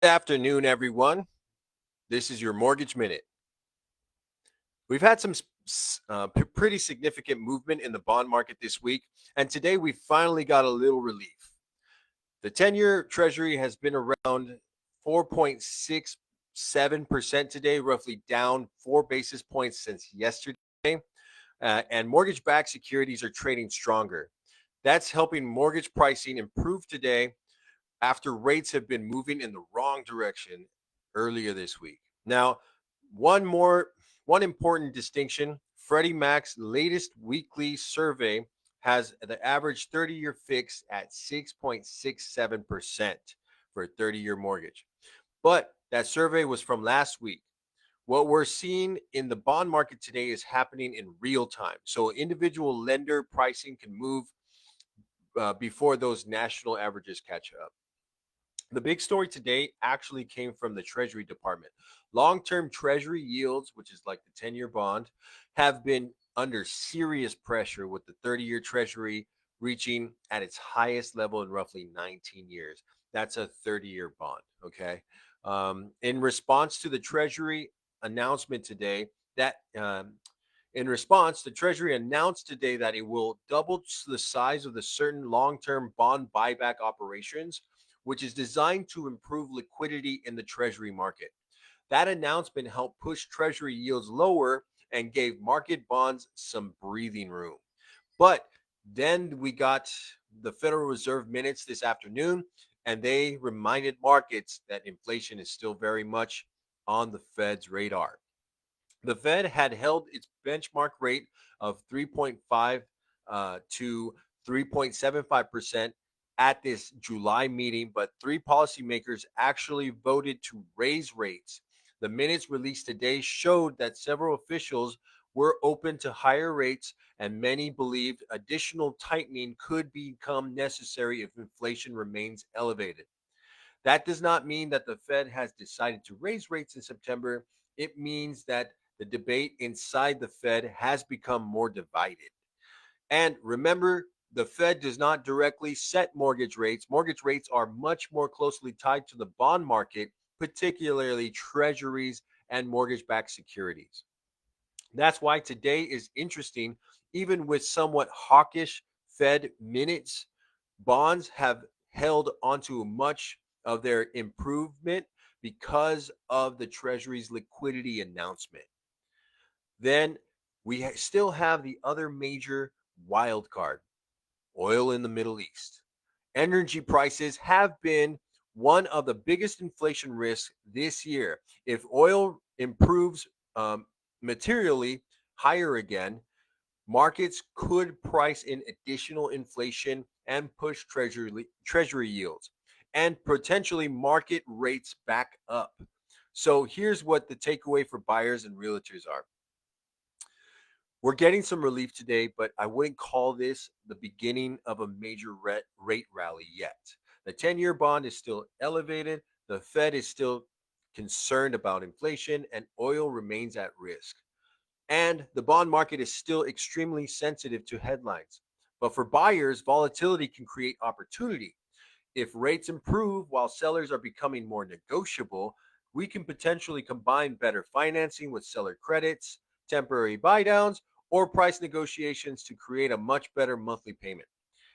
Good afternoon, everyone. This is your Mortgage Minute. We've had some pretty significant movement in the bond market this week, and today we finally got a little relief. The 10-year Treasury has been around 4.67% today, roughly down 4 basis points since yesterday, and mortgage-backed securities are trading stronger. That's helping mortgage pricing improve today after rates have been moving in the wrong direction earlier this week. Now, one more one important distinction, Freddie Mac's latest weekly survey has the average 30-year fix at 6.67% for a 30-year mortgage. But that survey was from last week. What we're seeing in the bond market today is happening in real time. So individual lender pricing can move before those national averages catch up. The big story today actually came from the Treasury Department. Long term Treasury yields, which is like the 10-year bond, have been under serious pressure with the 30-year Treasury reaching at its highest level in roughly 19 years. That's a 30-year bond. Okay. In response to the Treasury announcement today, that in response, the Treasury announced today that it will double the size of the certain long term bond buyback operations, which is designed to improve liquidity in the Treasury market. That announcement helped push Treasury yields lower and gave market bonds some breathing room. But then we got the Federal Reserve minutes this afternoon, and they reminded markets that inflation is still very much on the Fed's radar. The Fed had held its benchmark rate of 3.5 to 3.75% at this July meeting, but three policymakers actually voted to raise rates. The minutes released today showed that several officials were open to higher rates, and many believed additional tightening could become necessary if inflation remains elevated. That does not mean that the Fed has decided to raise rates in September. It means that the debate inside the Fed has become more divided. And remember, the Fed does not directly set mortgage rates. Mortgage rates are much more closely tied to the bond market, particularly treasuries and mortgage backed securities. That's why today is interesting. Even with somewhat hawkish Fed minutes, bonds have held onto much of their improvement because of the Treasury's liquidity announcement. Then we still have the other major wild card, oil in the Middle East. Energy prices have been one of the biggest inflation risks this year. If oil improves materially higher again, markets could price in additional inflation and push treasury yields and potentially market rates back up. So here's what the takeaway for buyers and realtors are. We're getting some relief today, but I wouldn't call this the beginning of a major rate rally yet. The 10-year bond is still elevated. The Fed is still concerned about inflation, and oil remains at risk. And the bond market is still extremely sensitive to headlines. But for buyers, volatility can create opportunity. If rates improve while sellers are becoming more negotiable, we can potentially combine better financing with seller credits, temporary buy downs, or price negotiations to create a much better monthly payment.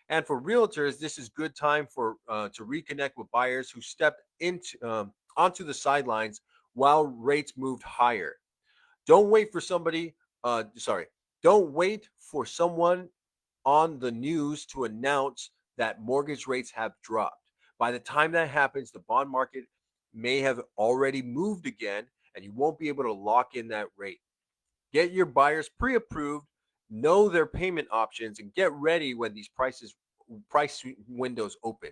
And for realtors, this is good time for to reconnect with buyers who stepped into onto the sidelines while rates moved higher. Don't wait for somebody. Sorry, don't wait for someone on the news to announce that mortgage rates have dropped. By the time that happens, the bond market may have already moved again, and you won't be able to lock in that rate. Get your buyers pre-approved, know their payment options, and get ready when these price windows open.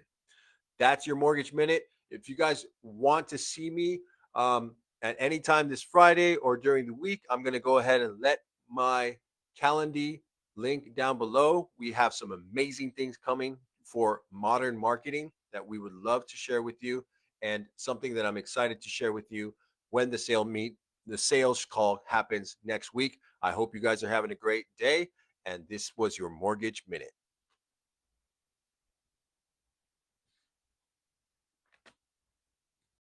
That's your mortgage minute. If you guys want to see me at any time this Friday or during the week, I'm going to go ahead and let my calendar link down below. We have some amazing things coming for modern marketing that we would love to share with you, and something that I'm excited to share with you when the sales call happens next week. I hope you guys are having a great day, and this was your Mortgage Minute.